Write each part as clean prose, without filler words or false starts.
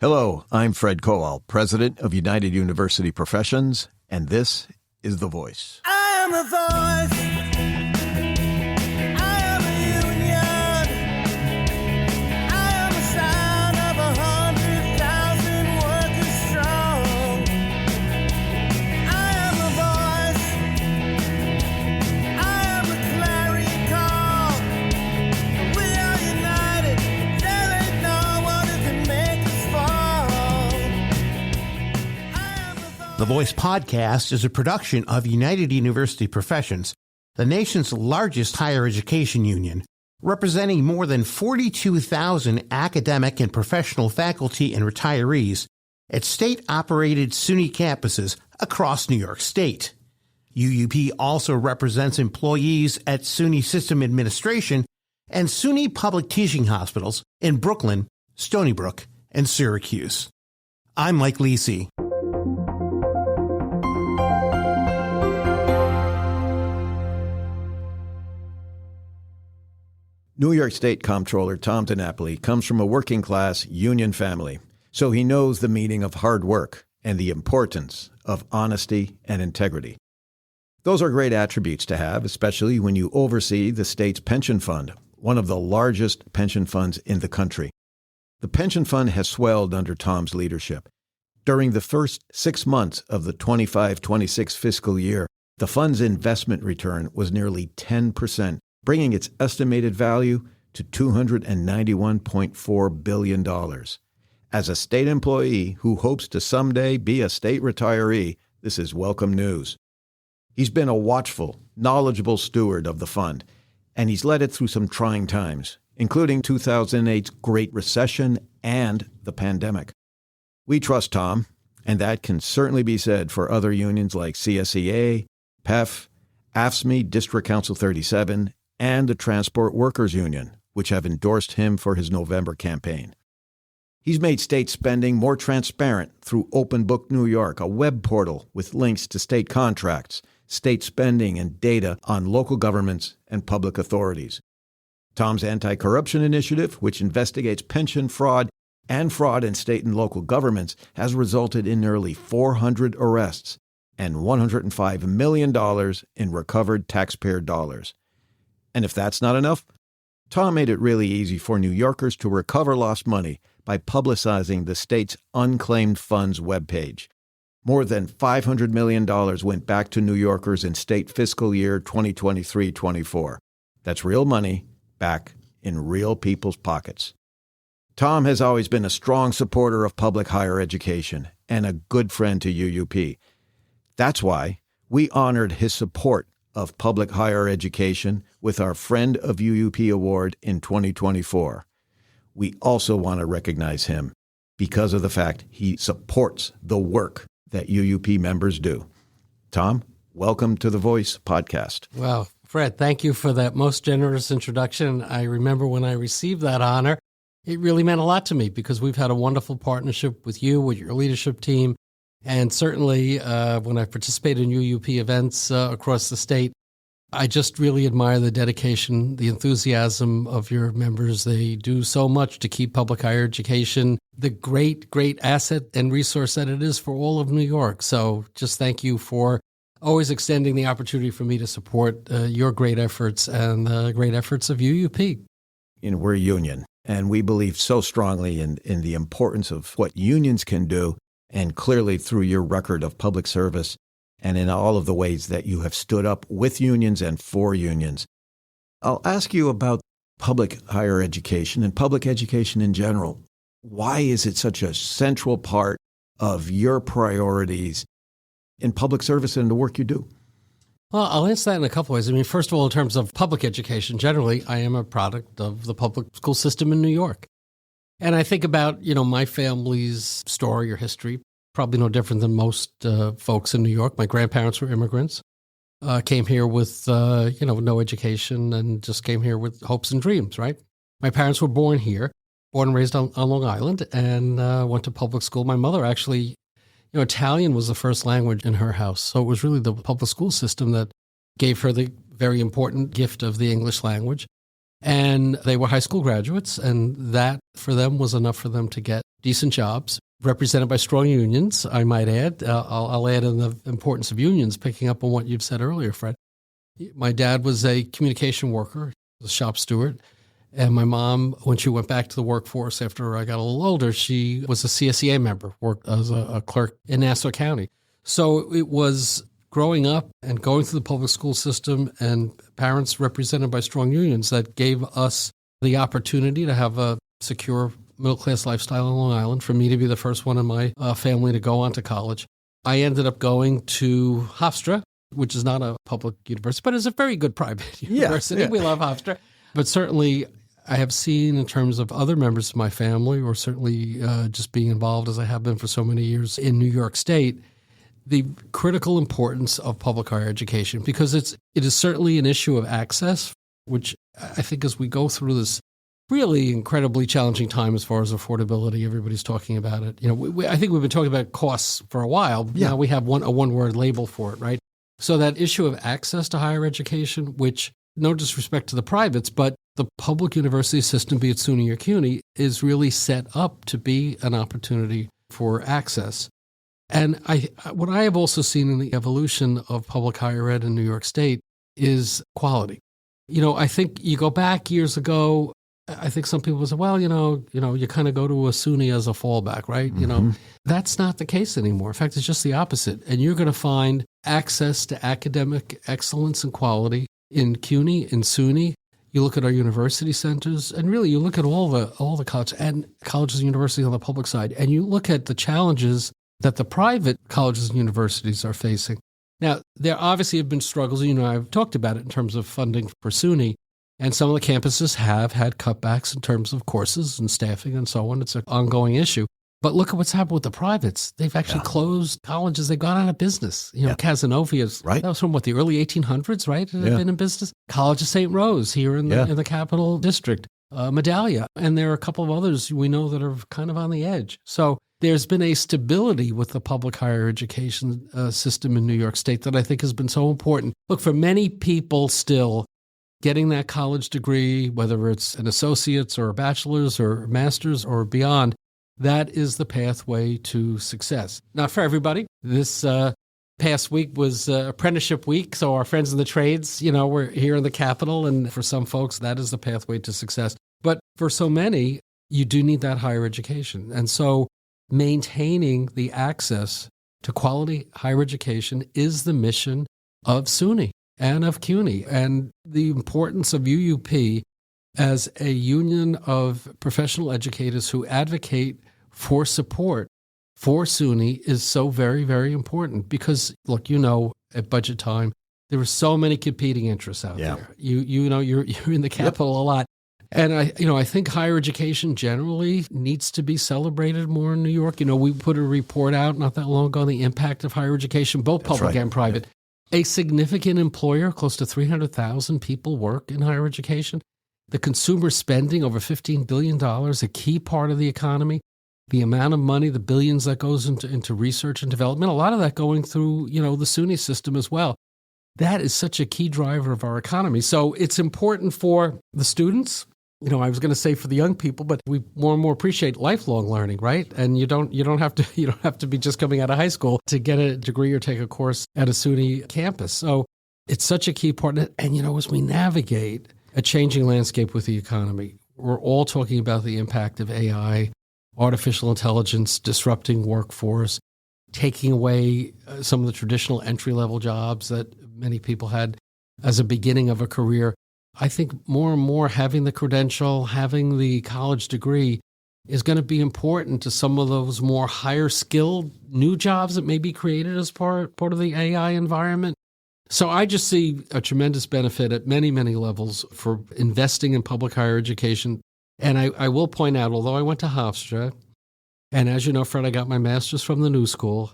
Hello, I'm Fred Kowal, President of United University Professions, and this is The Voice. I am a voice. I am a union. I am the sound of 100,000 workers strong. I am a voice. I am a clarion call. We are united. There ain't no one who can make us fall. I am a voice. The Voice podcast is a production of United University Professions, the nation's largest higher education union, representing more than 42,000 academic and professional faculty and retirees at state-operated SUNY campuses across New York State. UUP also represents employees at SUNY System Administration and SUNY Public Teaching Hospitals in Brooklyn, Stony Brook, and Syracuse. I'm Mike Lisi. New York State Comptroller Tom DiNapoli comes from a working-class union family, so he knows the meaning of hard work and the importance of honesty and integrity. Those are great attributes to have, especially when you oversee the state's pension fund, one of the largest pension funds in the country. The pension fund has swelled under Tom's leadership. During the first 6 months of the 25-26 fiscal year, the fund's investment return was nearly 10%, bringing its estimated value to $291.4 billion. As a state employee who hopes to someday be a state retiree, this is welcome news. He's been a watchful, knowledgeable steward of the fund, and he's led it through some trying times, including 2008's Great Recession and the pandemic. We trust Tom, and that can certainly be said for other unions like CSEA, PEF, AFSCME District Council 37, and the Transport Workers Union, which have endorsed him for his November campaign. He's made state spending more transparent through Open Book New York, a web portal with links to state contracts, state spending, and data on local governments and public authorities. Tom's anti-corruption initiative, which investigates pension fraud and fraud in state and local governments, has resulted in nearly 400 arrests and $105 million in recovered taxpayer dollars. And if that's not enough, Tom made it really easy for New Yorkers to recover lost money by publicizing the state's unclaimed funds webpage. More than $500 million went back to New Yorkers in state fiscal year 2023-24. That's real money back in real people's pockets. Tom has always been a strong supporter of public higher education and a good friend to UUP. That's why we honored his support of public higher education with our Friend of UUP Award in 2024. We also want to recognize him because of the fact he supports the work that UUP members do. Tom, welcome to the Voice podcast. Well, Fred, thank you for that most generous introduction. I remember when I received that honor, it really meant a lot to me because we've had a wonderful partnership with you, with your leadership team. And certainly when I participate in UUP events across the state, I just really admire the dedication, the enthusiasm of your members. They do so much to keep public higher education the great, great asset and resource that it is for all of New York. So just thank you for always extending the opportunity for me to support your great efforts and the great efforts of UUP. We're a union, and we believe so strongly in the importance of what unions can do. And clearly through your record of public service and in all of the ways that you have stood up with unions and for unions. I'll ask you about public higher education and public education in general. Why is it such a central part of your priorities in public service and the work you do? Well, I'll answer that in a couple ways. I mean, first of all, in terms of public education, generally, I am a product of the public school system in New York. And I think about, my family's story or history, probably no different than most folks in New York. My grandparents were immigrants, came here with, no education and just came here with hopes and dreams, right? My parents were born here, born and raised on Long Island, and went to public school. My mother actually, Italian was the first language in her house. So it was really the public school system that gave her the very important gift of the English language. And they were high school graduates, and that for them was enough for them to get decent jobs, represented by strong unions, I might add. I'll add in the importance of unions, picking up on what you've said earlier, Fred. My dad was a communication worker, a shop steward. And my mom, when she went back to the workforce after I got a little older, she was a CSEA member, worked as a clerk in Nassau County. So it was growing up and going through the public school system and parents represented by strong unions that gave us the opportunity to have a secure middle-class lifestyle on Long Island, for me to be the first one in my family to go on to college. I ended up going to Hofstra, which is not a public university, but is a very good private university. Yeah. We love Hofstra. But certainly I have seen in terms of other members of my family, or certainly just being involved as I have been for so many years in New York State, the critical importance of public higher education, because it is certainly an issue of access, which I think as we go through this really incredibly challenging time as far as affordability, everybody's talking about it. You know, I think we've been talking about costs for a while. Yeah. Now we have a one-word label for it, right? So that issue of access to higher education, which, no disrespect to the privates, but the public university system, be it SUNY or CUNY, is really set up to be an opportunity for access. And what I have also seen in the evolution of public higher ed in New York State is quality. You know, I think you go back years ago, I think some people say, well, you kind of go to a SUNY as a fallback, right? Mm-hmm. You know, that's not the case anymore. In fact, it's just the opposite. And you're going to find access to academic excellence and quality in CUNY, in SUNY. You look at our university centers, and really you look at all the colleges and universities on the public side, and you look at the challenges that the private colleges and universities are facing. Now, there obviously have been struggles. You know, I've talked about it in terms of funding for SUNY. And some of the campuses have had cutbacks in terms of courses and staffing and so on. It's an ongoing issue. But look at what's happened with the privates. They've actually closed colleges. They've gone out of business. You know, Casanovia's, right. That was from the early 1800s, right? It had been in business. College of St. Rose here in the Capital District. Medallia. And there are a couple of others we know that are kind of on the edge. So there's been a stability with the public higher education system in New York State that I think has been so important. Look, for many people still, getting that college degree, whether it's an associate's or a bachelor's or a master's or beyond, that is the pathway to success. Not for everybody. This past week was apprenticeship week, so our friends in the trades, we're here in the Capitol, and for some folks, that is the pathway to success. But for so many, you do need that higher education. And so maintaining the access to quality higher education is the mission of SUNY and of CUNY, and the importance of UUP as a union of professional educators who advocate for support for SUNY is so very, very important because, look, at budget time, there are so many competing interests out there. You're in the Capitol a lot. And I think higher education generally needs to be celebrated more in New York. We put a report out not that long ago on the impact of higher education, both public and private. A significant employer, close to 300,000 people work in higher education. The consumer spending, over $15 billion, a key part of the economy. The amount of money, the billions that goes into research and development, a lot of that going through, the SUNY system as well. That is such a key driver of our economy. So it's important for the students. I was going to say for the young people, but we more and more appreciate lifelong learning, right? And you don't have to be just coming out of high school to get a degree or take a course at a SUNY campus. So it's such a key part. And as we navigate a changing landscape with the economy, we're all talking about the impact of AI, artificial intelligence, disrupting workforce, taking away some of the traditional entry-level jobs that many people had as a beginning of a career. I think more and more having the credential, having the college degree is going to be important to some of those more higher skilled new jobs that may be created as part of the AI environment. So I just see a tremendous benefit at many, many levels for investing in public higher education. And I will point out, although I went to Hofstra, and as you know, Fred, I got my master's from the New School.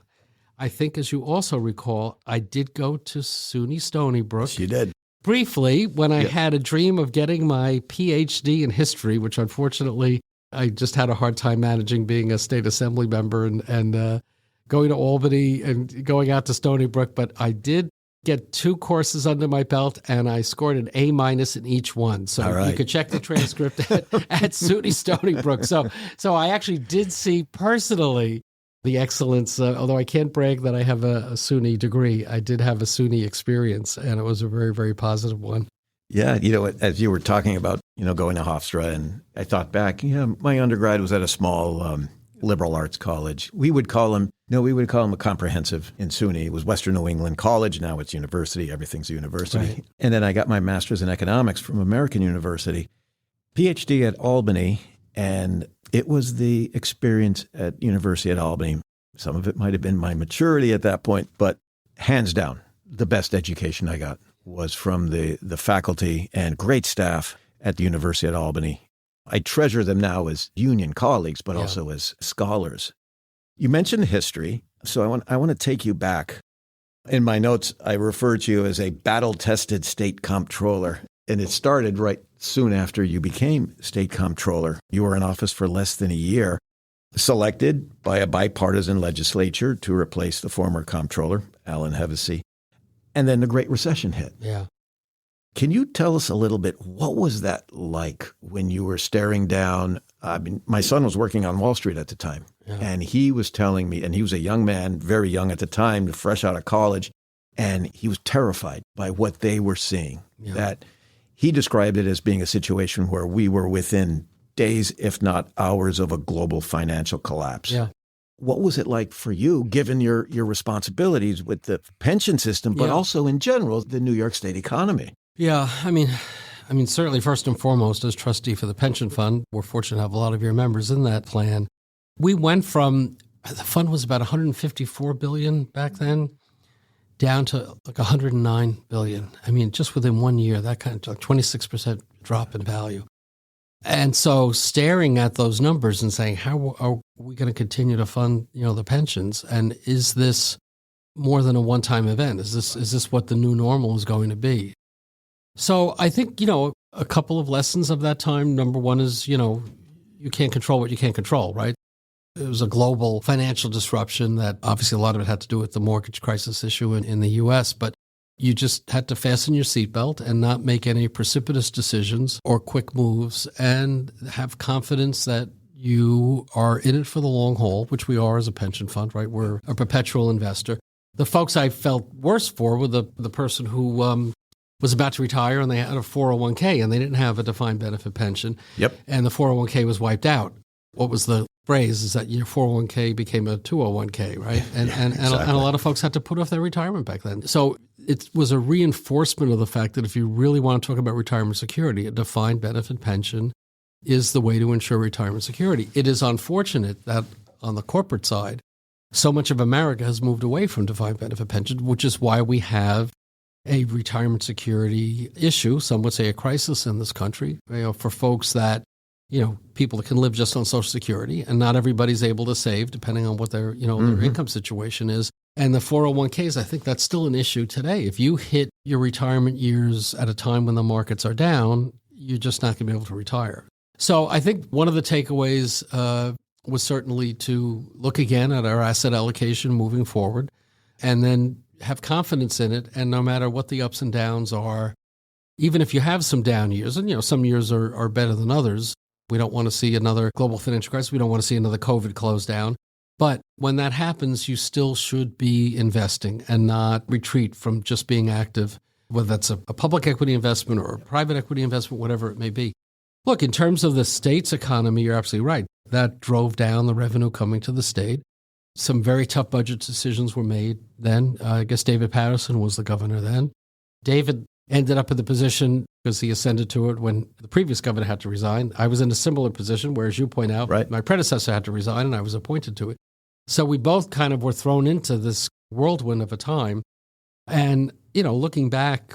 I think, as you also recall, I did go to SUNY Stony Brook. Yes, you did. Briefly, when I had a dream of getting my PhD in history, which unfortunately I just had a hard time managing being a state assembly member and going to Albany and going out to Stony Brook. But I did get 2 courses under my belt, and I scored an A- in each one. So All right. you could check the transcript at SUNY Stony Brook. So I actually did see personally the excellence, although I can't brag that I have a SUNY degree. I did have a SUNY experience, and it was a very, very positive one. Yeah, as you were talking about, going to Hofstra, and I thought back, my undergrad was at a small liberal arts college. We would call them a comprehensive in SUNY. It was Western New England College. Now it's university. Everything's a university. Right. And then I got my master's in economics from American University, PhD at Albany, and it was the experience at University at Albany. Some of it might have been my maturity at that point, but hands down, the best education I got was from the faculty and great staff at the University at Albany. I treasure them now as union colleagues, but also as scholars. You mentioned history, so I want to take you back. In my notes, I refer to you as a battle-tested state comptroller, and it started right soon after you became state comptroller. You were in office for less than a year, selected by a bipartisan legislature to replace the former comptroller, Alan Hevesy. And then the Great Recession hit. Yeah. Can you tell us a little bit, what was that like when you were staring down? I mean, my son was working on Wall Street at the time, and he was telling me, and he was a young man, very young at the time, fresh out of college, and he was terrified by what they were seeing. Yeah. That he described it as being a situation where we were within days, if not hours, of a global financial collapse. Yeah. What was it like for you, given your responsibilities with the pension system, but also in general, the New York State economy? Yeah, I mean, certainly first and foremost, as trustee for the pension fund, we're fortunate to have a lot of your members in that plan. We went from, the fund was about $154 billion back then, down to like $109 billion. I mean, just within 1 year, that kind of like 26% drop in value. And so staring at those numbers and saying, how are we going to continue to fund, the pensions? And is this more than a one-time event? Is this what the new normal is going to be? So I think, a couple of lessons of that time. Number one is, you can't control what you can't control, right? It was a global financial disruption that obviously a lot of it had to do with the mortgage crisis issue in the U.S., but you just had to fasten your seatbelt and not make any precipitous decisions or quick moves and have confidence that you are in it for the long haul, which we are as a pension fund, right? We're a perpetual investor. The folks I felt worse for were the person who was about to retire and they had a 401k and they didn't have a defined benefit pension. Yep. And the 401k was wiped out. What was the phrase is that your 401k became a 201k, right? And a lot of folks had to put off their retirement back then. So it was a reinforcement of the fact that if you really want to talk about retirement security, a defined benefit pension is the way to ensure retirement security. It is unfortunate that on the corporate side, so much of America has moved away from defined benefit pensions, which is why we have a retirement security issue, some would say a crisis in this country, for folks that, people that can live just on Social Security, and not everybody's able to save depending on what their, their income situation is. And the 401ks, I think that's still an issue today. If you hit your retirement years at a time when the markets are down, you're just not going to be able to retire. So I think one of the takeaways was certainly to look again at our asset allocation moving forward, and then have confidence in it. And no matter what the ups and downs are, even if you have some down years, and some years are better than others, we don't want to see another global financial crisis. We don't want to see another COVID close down. But when that happens, you still should be investing and not retreat from just being active, whether that's a public equity investment or a private equity investment, whatever it may be. Look, in terms of the state's economy, you're absolutely right. That drove down the revenue coming to the state. Some very tough budget decisions were made then. I guess David Patterson was the governor then. David ended up in the position because he ascended to it when the previous governor had to resign. I was in a similar position where, as you point out, my predecessor had to resign and I was appointed to it. So we both kind of were thrown into this whirlwind of a time. And, looking back,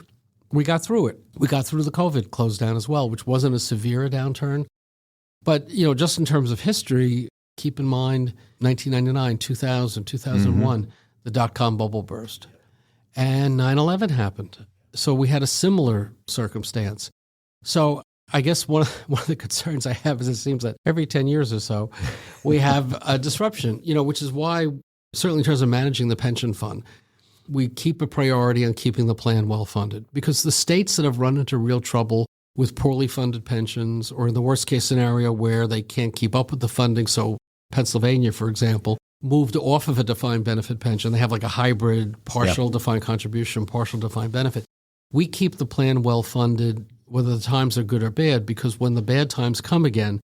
we got through it. We got through the COVID close down as well, which wasn't as severe a downturn. But, just in terms of history, keep in mind 1999, 2000, 2001, the dot-com bubble burst. And 9/11 happened. So we had a similar circumstance. So I guess one of the concerns I have is it seems that every 10 years or so, we have a disruption, which is why, certainly in terms of managing the pension fund, we keep a priority on keeping the plan well funded, because the states that have run into real trouble with poorly funded pensions, or in the worst case scenario where they can't keep up with the funding, so Pennsylvania, for example, moved off of a defined benefit pension. They have like a hybrid, partial defined contribution, partial defined benefit. We keep the plan well funded, whether the times are good or bad, because when the bad times come again,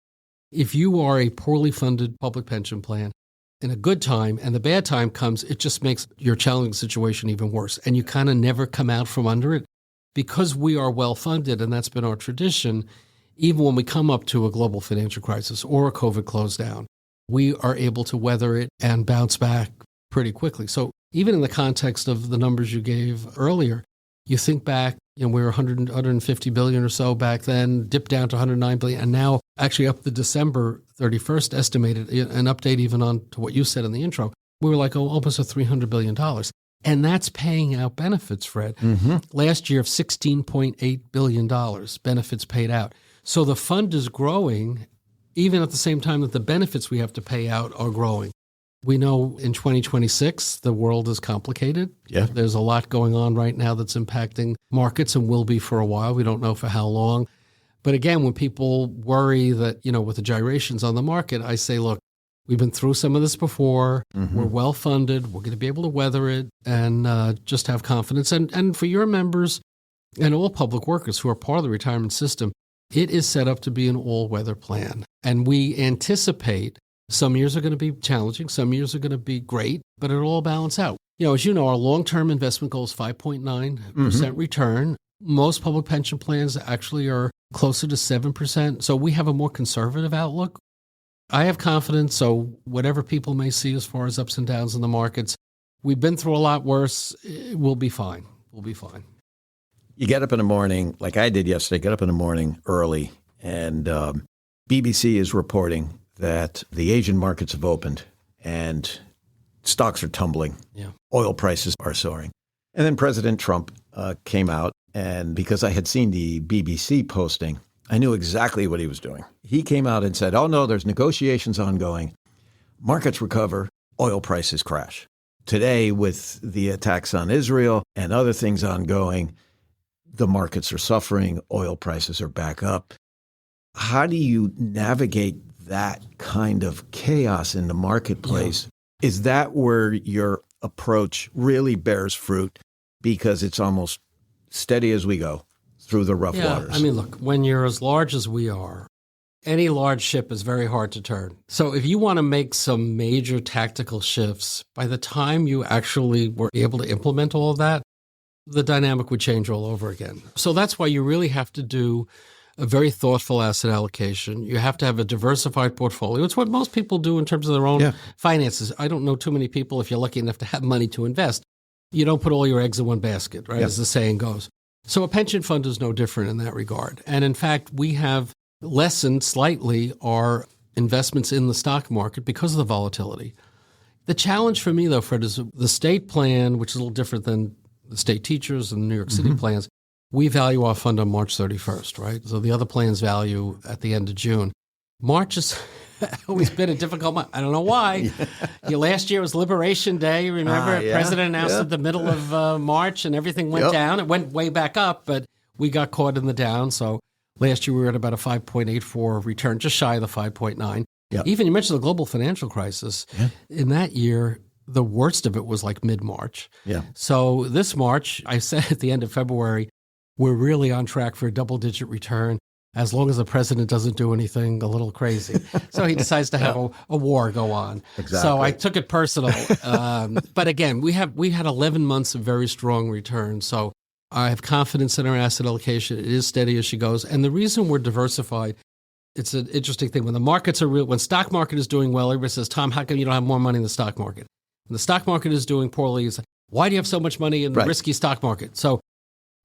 if you are a poorly funded public pension plan in a good time and the bad time comes, it just makes your challenging situation even worse. And you kind of never come out from under it. Because we are well funded, and that's been our tradition, even when we come up to a global financial crisis or a COVID close down, we are able to weather it and bounce back pretty quickly. So even in the context of the numbers you gave earlier, you think back, we were 150 billion or so back then, dipped down to 109 billion, and now actually up to December 31st estimated, an update even on to what you said in the intro, we were like almost at $300 billion. And that's paying out benefits, Fred. Last year of $16.8 billion benefits paid out. So the fund is growing, even at the same time that the benefits we have to pay out are growing. We know in 2026, the world is complicated. Yeah. There's a lot going on right now that's impacting markets and will be for a while. We don't know for how long. But again, when people worry that, with the gyrations on the market, I say, look, we've been through some of this before. We're well funded. We're going to be able to weather it and just have confidence. And for your members and all public workers who are part of the retirement system, it is set up to be an all-weather plan. And we anticipate some years are going to be challenging, some years are going to be great, but it'll all balance out. As you know, our long-term investment goal is 5.9% return. Most public pension plans actually are closer to 7%. So we have a more conservative outlook. I have confidence, so whatever people may see as far as ups and downs in the markets, we've been through a lot worse. We'll be fine. We'll be fine. You get up in the morning, like I did yesterday, get up in the morning early, and BBC is reporting that the Asian markets have opened and stocks are tumbling. Yeah. Oil prices are soaring. And then President Trump came out, and because I had seen the BBC posting, I knew exactly what he was doing. He came out and said, oh, no, there's negotiations ongoing. Markets recover, oil prices crash. Today, with the attacks on Israel and other things ongoing, the markets are suffering, oil prices are back up. How do you navigate that kind of chaos in the marketplace? Yeah. Is that where your approach really bears fruit because it's almost steady as we go through the rough waters? I mean, look, when you're as large as we are, any large ship is very hard to turn. So if you want to make some major tactical shifts, by the time you actually were able to implement all of that, the dynamic would change all over again. So that's why you really have to do a very thoughtful asset allocation. You have to have a diversified portfolio. It's what most people do in terms of their own finances. I don't know too many people, if you're lucky enough to have money to invest, you don't put all your eggs in one basket, right, as the saying goes. So a pension fund is no different in that regard. And in fact, we have lessened slightly our investments in the stock market because of the volatility. The challenge for me, though, Fred, is the state plan, which is a little different than the state teachers and the New York City plans. We value our fund on March 31st, right? So the other plans value at the end of June. March has always been a difficult month. I don't know why. Last year was Liberation Day. Remember, the president announced at the middle of March and everything went down. It went way back up, but we got caught in the down. So last year we were at about a 5.84 return, just shy of the 5.9. Even you mentioned the global financial crisis. In that year, the worst of it was like mid-March. So this March, I said at the end of February, we're really on track for a double-digit return as long as the president doesn't do anything a little crazy. So he decides to have a war go on. Exactly. So I took it personal. But again, we had 11 months of very strong returns. So I have confidence in our asset allocation. It is steady as she goes. And the reason we're diversified, it's an interesting thing. When the markets are when stock market is doing well, everybody says, Tom, how come you don't have more money in the stock market? When the stock market is doing poorly, it's like, why do you have so much money in the risky stock market? So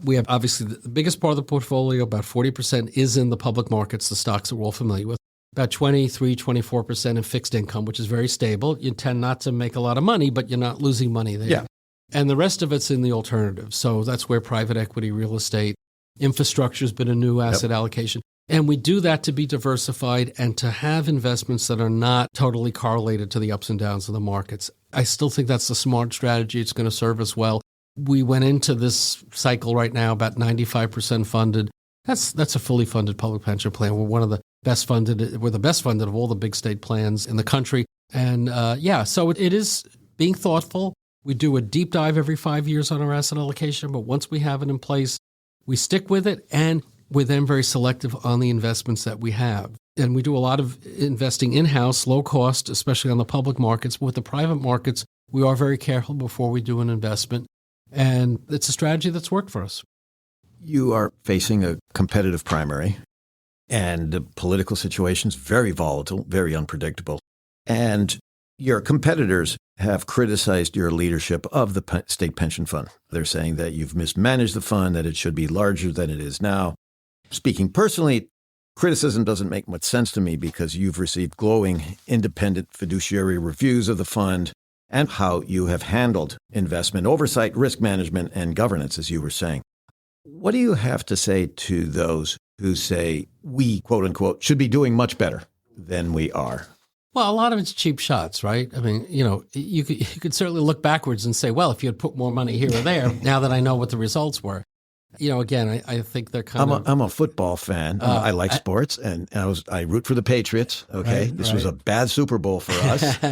we have obviously the biggest part of the portfolio, about 40% is in the public markets, the stocks that we're all familiar with. About 24% in fixed income, which is very stable. You tend not to make a lot of money, but you're not losing money there. And the rest of it's in the alternatives. So that's where private equity, real estate, infrastructure has been a new asset allocation. And we do that to be diversified and to have investments that are not totally correlated to the ups and downs of the markets. I still think that's a smart strategy. It's going to serve us well. We went into this cycle right now about 95% funded. That's a fully funded public pension plan. We're one of the best funded. We're the best funded of all the big state plans in the country. And so it is being thoughtful. We do a deep dive every 5 years on our asset allocation, but once we have it in place, we stick with it, and we're then very selective on the investments that we have. And we do a lot of investing in-house, low cost, especially on the public markets. But with the private markets, we are very careful before we do an investment. And it's a strategy that's worked for us. You are facing a competitive primary, and the political situation's very volatile, very unpredictable. And your competitors have criticized your leadership of the state pension fund. They're saying that you've mismanaged the fund, that it should be larger than it is now. Speaking personally, criticism doesn't make much sense to me because you've received glowing independent fiduciary reviews of the fund and how you have handled investment oversight, risk management, and governance, as you were saying. What do you have to say to those who say we, quote unquote, should be doing much better than we are? Well, a lot of it's cheap shots, right? I mean, you could certainly look backwards and say, well, if you had put more money here or there, now that I know what the results were. Again, I think they're I'm a football fan. I like sports, and I root for the Patriots. Okay, this was a bad Super Bowl for us,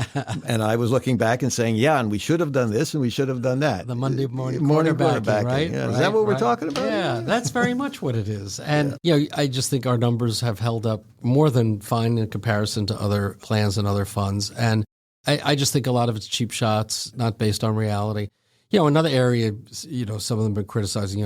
and I was looking back and saying, yeah, and we should have done this, and we should have done that. The Monday morning quarterbacking, right? Yeah. Is that what we're talking about? Yeah, that's very much what it is. And I just think our numbers have held up more than fine in comparison to other plans and other funds. And I just think a lot of it's cheap shots, not based on reality. Another area, some of them have been criticizing,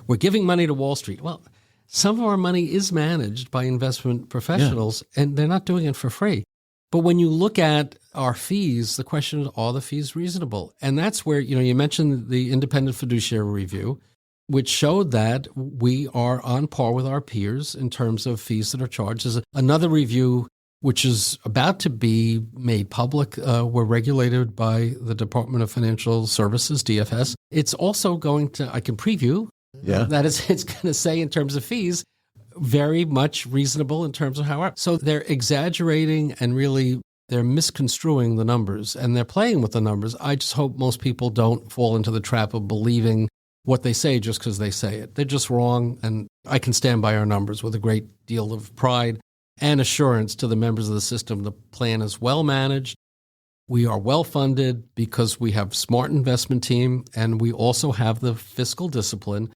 we're giving money to Wall Street. Well, some of our money is managed by investment professionals, and they're not doing it for free. But when you look at our fees, the question is, are the fees reasonable? And that's where, you mentioned the independent fiduciary review, which showed that we are on par with our peers in terms of fees that are charged. There's another review which is about to be made public. We're regulated by the Department of Financial Services, DFS. It's also going to, I can preview, that it's going to say in terms of fees, very much reasonable in terms of how. So they're exaggerating and really they're misconstruing the numbers and they're playing with the numbers. I just hope most people don't fall into the trap of believing what they say just because they say it. They're just wrong, and I can stand by our numbers with a great deal of pride and assurance to the members of the system. The plan is well managed. We are well funded because we have a smart investment team, and we also have the fiscal discipline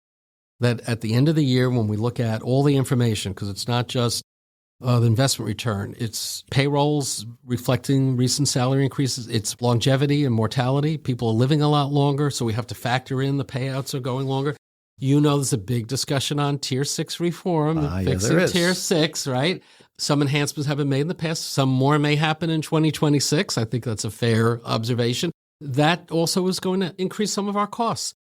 that at the end of the year, when we look at all the information, because it's not just the investment return, it's payrolls reflecting recent salary increases, it's longevity and mortality. People are living a lot longer, so we have to factor in the payouts are going longer. There's a big discussion on Tier 6 reform, fixing Tier 6, right? Some enhancements have been made in the past. Some more may happen in 2026. I think that's a fair observation. That also is going to increase some of our costs.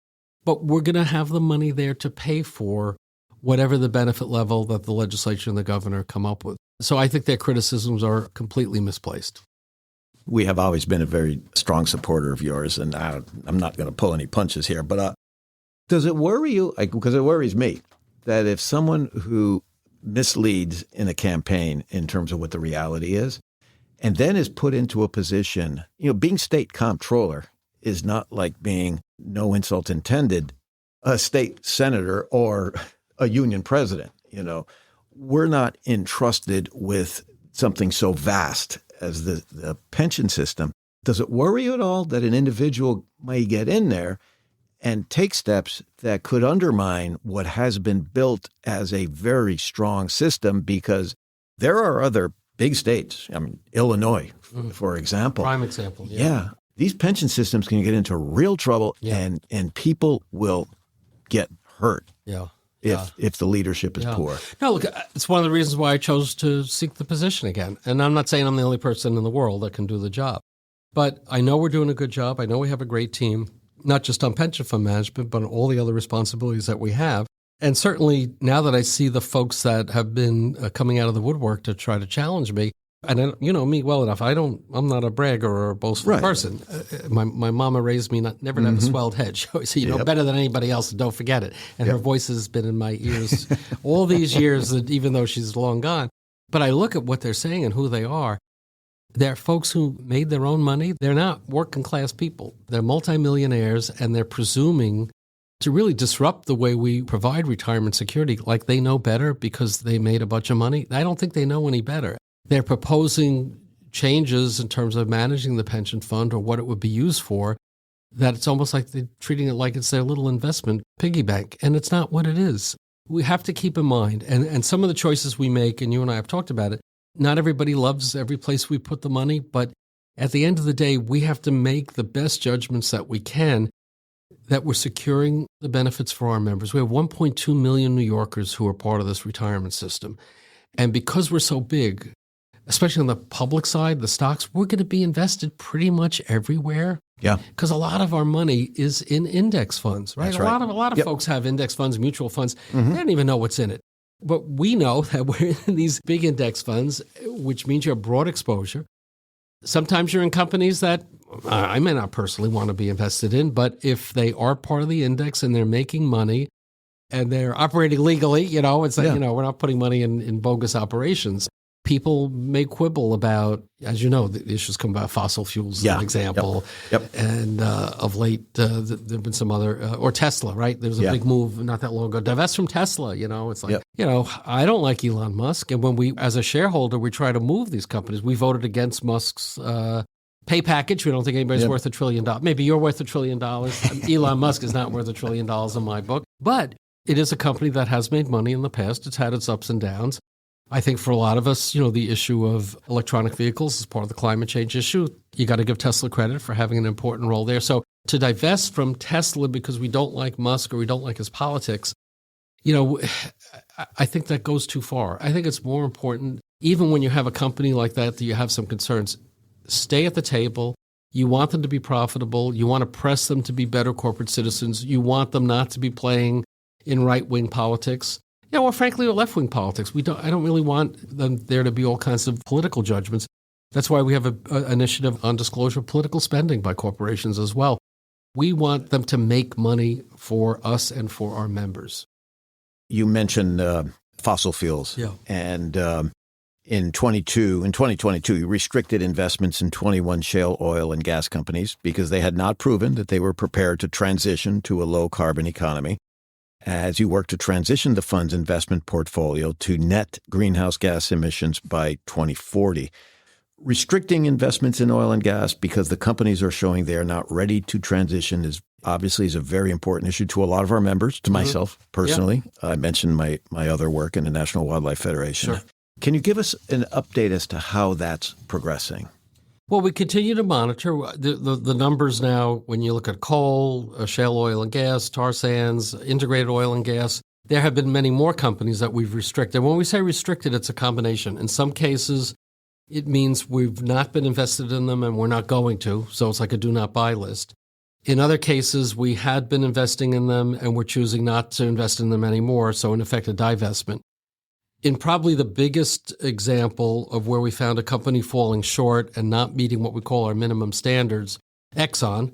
But we're going to have the money there to pay for whatever the benefit level that the legislature and the governor come up with. So I think their criticisms are completely misplaced. We have always been a very strong supporter of yours, and I'm not going to pull any punches here, but does it worry you? Because it worries me that if someone who misleads in a campaign in terms of what the reality is, and then is put into a position, being state comptroller is not like being, no insult intended, a state senator or a union president. We're not entrusted with something so vast as the pension system. Does it worry you at all that an individual may get in there and take steps that could undermine what has been built as a very strong system? Because there are other big states, Illinois, for example. Prime example. Yeah. These pension systems can get into real trouble, and people will get hurt if the leadership is poor. No, look, it's one of the reasons why I chose to seek the position again. And I'm not saying I'm the only person in the world that can do the job. But I know we're doing a good job. I know we have a great team, not just on pension fund management, but on all the other responsibilities that we have. And certainly now that I see the folks that have been coming out of the woodwork to try to challenge me, and you know me well enough, I'm not a bragger or a boastful person. My mama raised me never to have a swelled head. She always said, you know better than anybody else, and don't forget it. And her voice has been in my ears all these years, even though she's long gone. But I look at what they're saying and who they are. They're folks who made their own money. They're not working class people. They're multimillionaires, and they're presuming to really disrupt the way we provide retirement security, like they know better because they made a bunch of money. I don't think they know any better. They're proposing changes in terms of managing the pension fund or what it would be used for, that it's almost like they're treating it like it's their little investment piggy bank, and it's not what it is. We have to keep in mind, and some of the choices we make, and you and I have talked about it, not everybody loves every place we put the money, but at the end of the day, we have to make the best judgments that we can, that we're securing the benefits for our members. We have 1.2 million New Yorkers who are part of this retirement system. And because we're so big, especially on the public side, the stocks, we're going to be invested pretty much everywhere. Yeah. Because a lot of our money is in index funds, right? That's A right. lot of Yep. folks have index funds, mutual funds. They don't even know what's in it. But we know that we're in these big index funds, which means you have broad exposure. Sometimes you're in companies that I may not personally want to be invested in, but if they are part of the index and they're making money and they're operating legally, it's like, we're not putting money in bogus operations. People may quibble about, as you know, the issues come about fossil fuels, as an example. Yep. And of late, there have been some other, or Tesla, right? There was a big move not that long ago. Divest from Tesla, it's like, I don't like Elon Musk. And when we, as a shareholder, we try to move these companies, we voted against Musk's pay package. We don't think anybody's worth $1 trillion. Maybe you're worth $1 trillion. Elon Musk is not worth $1 trillion in my book. But it is a company that has made money in the past. It's had its ups and downs. I think for a lot of us, the issue of electronic vehicles is part of the climate change issue. You got to give Tesla credit for having an important role there. So to divest from Tesla because we don't like Musk or we don't like his politics, I think that goes too far. I think it's more important, even when you have a company like that you have some concerns, stay at the table. You want them to be profitable. You want to press them to be better corporate citizens. You want them not to be playing in right-wing politics. Or frankly, left-wing politics. I don't really want them there to be all kinds of political judgments. That's why we have an initiative on disclosure of political spending by corporations as well. We want them to make money for us and for our members. You mentioned fossil fuels. Yeah. And in 2022, you restricted investments in 21 shale oil and gas companies because they had not proven that they were prepared to transition to a low-carbon economy. As you work to transition the fund's investment portfolio to net greenhouse gas emissions by 2040. Restricting investments in oil and gas because the companies are showing they are not ready to transition is obviously a very important issue to a lot of our members, to myself personally. Yeah. I mentioned my other work in the National Wildlife Federation. Sure. Can you give us an update as to how that's progressing? Well, we continue to monitor the numbers now. When you look at coal, shale oil and gas, tar sands, integrated oil and gas, there have been many more companies that we've restricted. When we say restricted, it's a combination. In some cases, it means we've not been invested in them and we're not going to. So it's like a do not buy list. In other cases, we had been investing in them and we're choosing not to invest in them anymore. So in effect, a divestment. In probably the biggest example of where we found a company falling short and not meeting what we call our minimum standards, Exxon,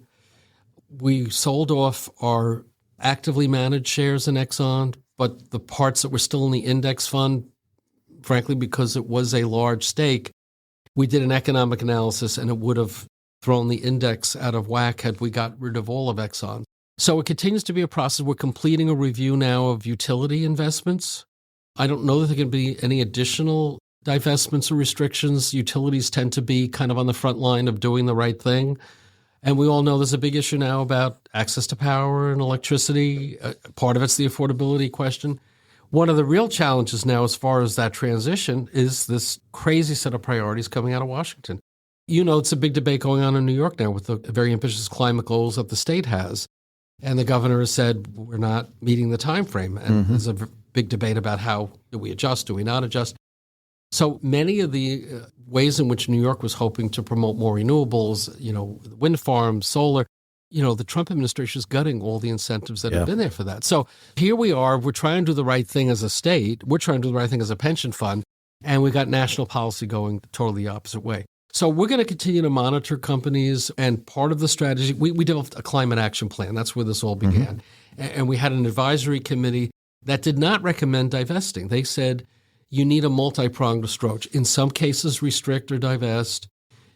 we sold off our actively managed shares in Exxon, but the parts that were still in the index fund, frankly, because it was a large stake, we did an economic analysis and it would have thrown the index out of whack had we got rid of all of Exxon. So it continues to be a process. We're completing a review now of utility investments. I don't know that there can be any additional divestments or restrictions. Utilities tend to be kind of on the front line of doing the right thing. And we all know there's a big issue now about access to power and electricity. Part of it's the affordability question. One of the real challenges now as far as that transition is this crazy set of priorities coming out of Washington. It's a big debate going on in New York now with the very ambitious climate goals that the state has. And the governor has said, we're not meeting the time frame. And there's a big debate about how do we adjust, do we not adjust. So many of the ways in which New York was hoping to promote more renewables, wind farms, solar, the Trump administration is gutting all the incentives that have been there for that. So here we are, we're trying to do the right thing as a state, we're trying to do the right thing as a pension fund, and we got national policy going totally the opposite way. So we're going to continue to monitor companies, and part of the strategy, we developed a climate action plan. That's where this all began. And we had an advisory committee that did not recommend divesting. They said you need a multi-pronged approach. In some cases, restrict or divest.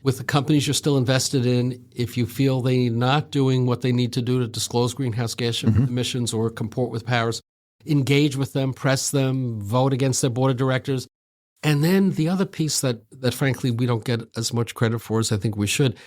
with the companies you're still invested in, if you feel they're not doing what they need to do to disclose greenhouse gas emissions or comport with Paris, engage with them, press them, vote against their board of directors. And then the other piece that frankly we don't get as much credit for as I think we should,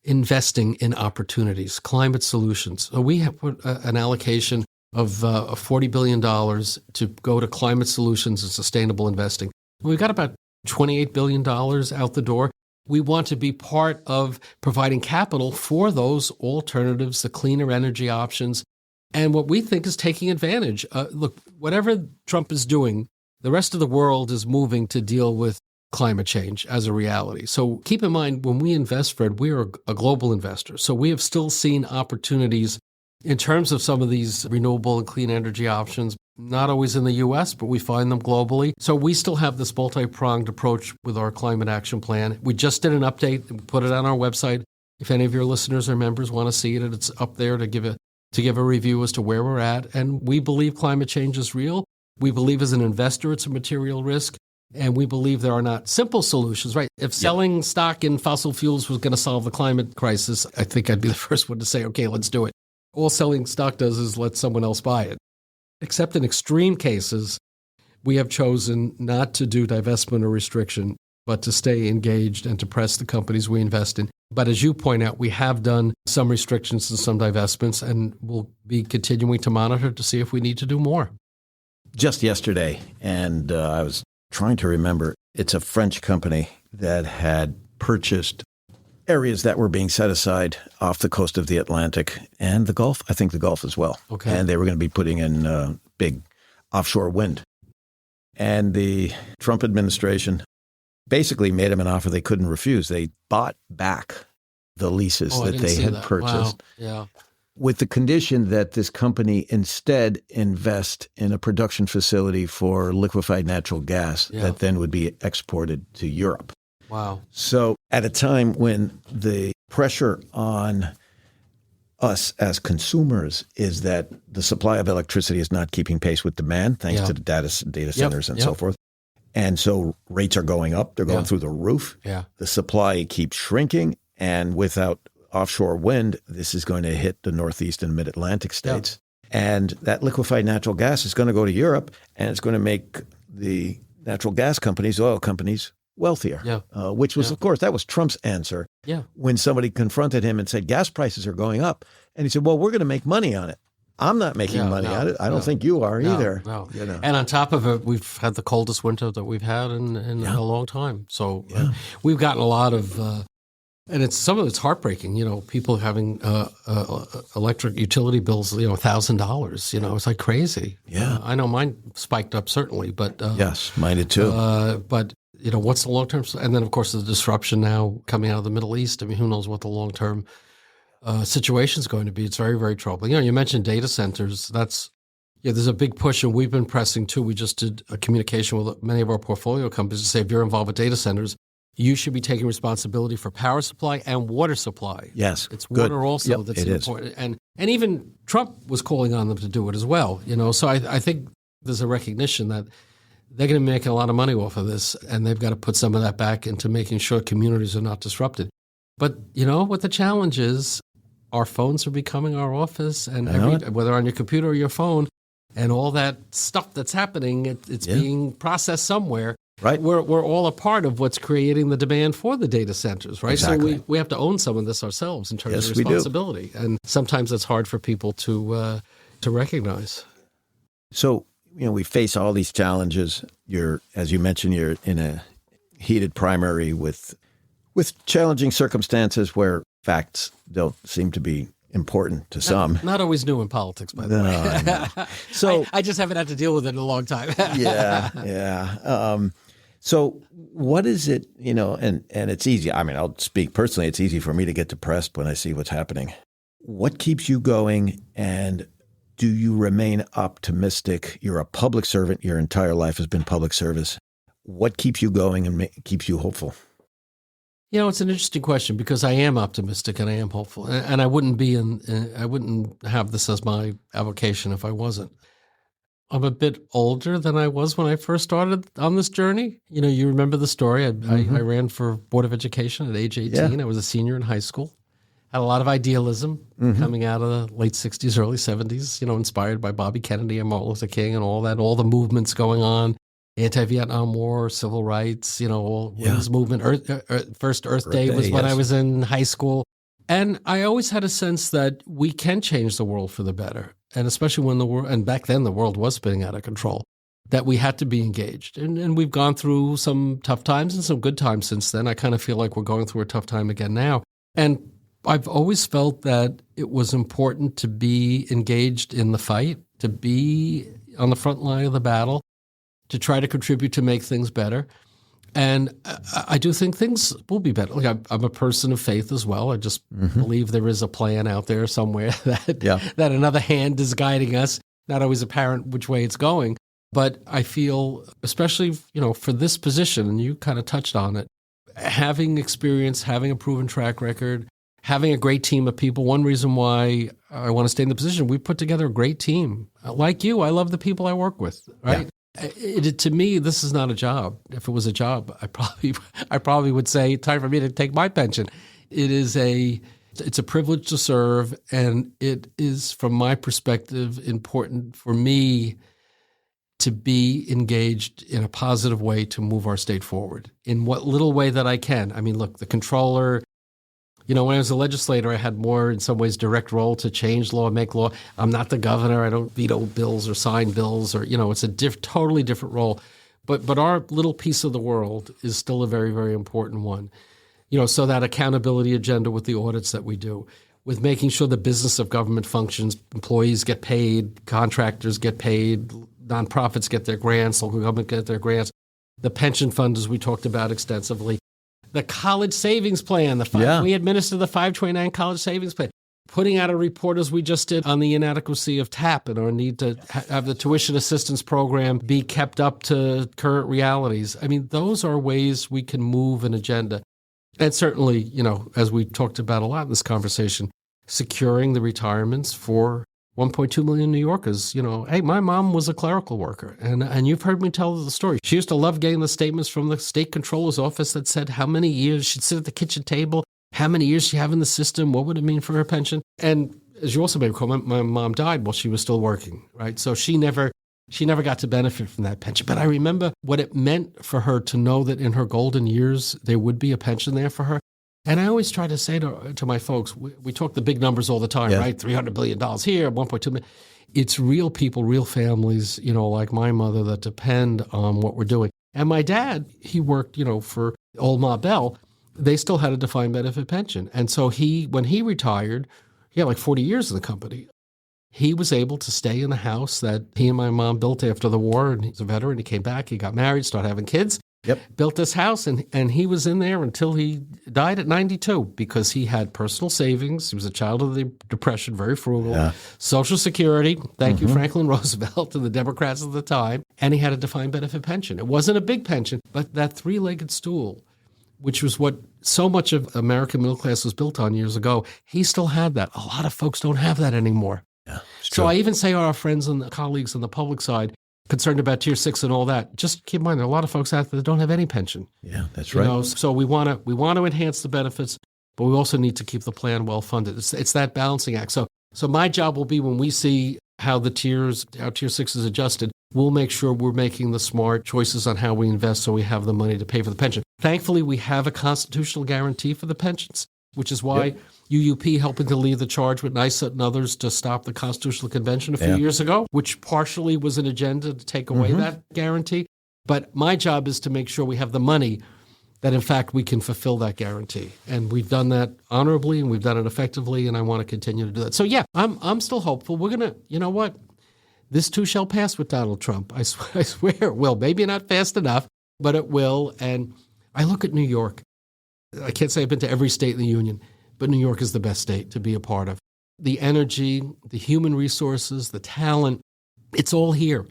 investing in opportunities, climate solutions. So we have put an allocation of $40 billion to go to climate solutions and sustainable investing. We've got about $28 billion out the door. We want to be part of providing capital for those alternatives, the cleaner energy options, and what we think is taking advantage. Look, whatever Trump is doing, the rest of the world is moving to deal with climate change as a reality. So keep in mind, when we invest, Fred, we are a global investor. So we have still seen opportunities in terms of some of these renewable and clean energy options, not always in the U.S., but we find them globally. So we still have this multi-pronged approach with our climate action plan. We just did an update and put it on our website. If any of your listeners or members want to see it, it's up there to give a review as to where we're at. And we believe climate change is real. We believe as an investor it's a material risk. And we believe there are not simple solutions, right? If selling stock in fossil fuels was going to solve the climate crisis, I think I'd be the first one to say, okay, let's do it. All selling stock does is let someone else buy it. Except in extreme cases, we have chosen not to do divestment or restriction, but to stay engaged and to press the companies we invest in. But as you point out, we have done some restrictions and some divestments, and we'll be continuing to monitor to see if we need to do more. Just yesterday, and I was trying to remember, it's a French company that had purchased areas that were being set aside off the coast of the Atlantic and the Gulf, I think the Gulf as well. Okay. And they were going to be putting in big offshore wind. And the Trump administration basically made them an offer they couldn't refuse. They bought back the leases that they had purchased. Wow. Yeah. With the condition that this company instead invest in a production facility for liquefied natural gas that then would be exported to Europe. Wow. So at a time when the pressure on us as consumers is that the supply of electricity is not keeping pace with demand, thanks to the data centers and so forth. And so rates are going up. They're going through the roof. Yeah. The supply keeps shrinking. And without offshore wind, this is going to hit the Northeast and Mid-Atlantic states. Yeah. And that liquefied natural gas is going to go to Europe, and it's going to make the natural gas companies, oil companies, wealthier, which was, of course, that was Trump's answer when somebody confronted him and said, gas prices are going up. And he said, well, we're going to make money on it. I'm not making money on it. I don't think you are either. No. You know. And on top of it, we've had the coldest winter that we've had in a long time. So we've gotten a lot of, and some of it's heartbreaking, people having electric utility bills, $1,000, it's like crazy. Yeah. I know mine spiked up certainly, but. Yes, mine did too. But what's the long-term? And then, of course, the disruption now coming out of the Middle East. I mean, who knows what the long-term situation is going to be. It's very, very troubling. You mentioned data centers. There's a big push, and we've been pressing too. We just did a communication with many of our portfolio companies to say, if you're involved with data centers, you should be taking responsibility for power supply and water supply. Yes, it's water also that's important. And even Trump was calling on them to do it as well. So I think there's a recognition that they're going to be making a lot of money off of this, and they've got to put some of that back into making sure communities are not disrupted. But what the challenge is, our phones are becoming our office, and whether on your computer or your phone, and all that stuff that's happening, it's being processed somewhere. Right. We're all a part of what's creating the demand for the data centers, right? Exactly. So we have to own some of this ourselves in terms of responsibility. And sometimes it's hard for people to recognize. So, we face all these challenges. As you mentioned, you're in a heated primary with challenging circumstances where facts don't seem to be important to some. Not always new in politics, by the way. So I just haven't had to deal with it in a long time. Yeah. So what is it, and it's easy. I mean, I'll speak personally. It's easy for me to get depressed when I see what's happening. What keeps you going, and do you remain optimistic? You're a public servant. Your entire life has been public service. What keeps you going and keeps you hopeful? It's an interesting question because I am optimistic and I am hopeful, and I wouldn't have this as my avocation if I wasn't. I'm a bit older than I was when I first started on this journey. You remember the story. I ran for Board of Education at age 18. Yeah. I was a senior in high school. Had a lot of idealism coming out of the late 60s, early 70s, inspired by Bobby Kennedy and Martin Luther King and all that, all the movements going on, anti-Vietnam War, civil rights, women's movement. First Earth Day was when I was in high school. And I always had a sense that we can change the world for the better. And especially when and back then the world was spinning out of control, that we had to be engaged. And we've gone through some tough times and some good times since then. I kind of feel like we're going through a tough time again now. And I've always felt that it was important to be engaged in the fight, to be on the front line of the battle, to try to contribute to make things better. And I do think things will be better. Like I'm a person of faith as well. I just believe there is a plan out there somewhere that another hand is guiding us. Not always apparent which way it's going. But I feel, especially, for this position, and you kind of touched on it, having experience, having a proven track record, having a great team of people. One reason why I want to stay in the position, we put together a great team. Like you, I love the people I work with, right? Yeah. To me, this is not a job. If it was a job, I probably would say, time for me to take my pension. It's a privilege to serve, and it is, from my perspective, important for me to be engaged in a positive way to move our state forward in what little way that I can. I mean, look, the Comptroller, when I was a legislator, I had more, in some ways, direct role to change law, make law. I'm not the governor. I don't veto bills or sign bills, or, it's a totally different role. But our little piece of the world is still a very, very important one. So that accountability agenda with the audits that we do, with making sure the business of government functions, employees get paid, contractors get paid, nonprofits get their grants, local government get their grants, the pension fund, as we talked about extensively, the college savings plan, we administer the 529 college savings plan, putting out a report, as we just did, on the inadequacy of TAP and our need to have the tuition assistance program be kept up to current realities. I mean, those are ways we can move an agenda. And certainly, as we talked about a lot in this conversation, securing the retirements for 1.2 million New Yorkers. Hey, my mom was a clerical worker, and you've heard me tell the story. She used to love getting the statements from the state controller's office that said how many years she'd sit at the kitchen table, how many years she have in the system, what would it mean for her pension. And as you also may recall, my mom died while she was still working, right? So she never got to benefit from that pension. But I remember what it meant for her to know that in her golden years, there would be a pension there for her. And I always try to say to my folks, we talk the big numbers all the time, right? $300 billion here, 1.2 million. It's real people, real families, like my mother, that depend on what we're doing. And my dad, he worked, for old Ma Bell. They still had a defined benefit pension. And so when he retired, he had like 40 years in the company. He was able to stay in the house that he and my mom built after the war. And he's a veteran. He came back, he got married, started having kids. Built this house, and he was in there until he died at 92 because he had personal savings. He was a child of the Depression, very frugal. Social Security, thank you, Franklin Roosevelt and the Democrats at the time. And he had a defined benefit pension. It wasn't a big pension, but that three-legged stool, which was what so much of American middle class was built on years ago, he still had that. A lot of folks don't have that anymore. So I even say to our friends and colleagues on the public side, concerned about Tier 6 and all that, just keep in mind there are a lot of folks out there that don't have any pension. Yeah, that's right. So we want to enhance the benefits, but we also need to keep the plan well funded. It's that balancing act. So my job will be, when we see how Tier 6 is adjusted, we'll make sure we're making the smart choices on how we invest so we have the money to pay for the pension. Thankfully, we have a constitutional guarantee for the pensions, which is why UUP helping to lead the charge with NYSET and others to stop the Constitutional Convention a few years ago, which partially was an agenda to take away that guarantee. But my job is to make sure we have the money that, in fact, we can fulfill that guarantee. And we've done that honorably and we've done it effectively, and I want to continue to do that. So, I'm still hopeful. We're going to, you know what? This too shall pass with Donald Trump. I swear it will. Maybe not fast enough, but it will. And I look at New York. I can't say I've been to every state in the union, but New York is the best state to be a part of. The energy, the human resources, the talent, it's all here.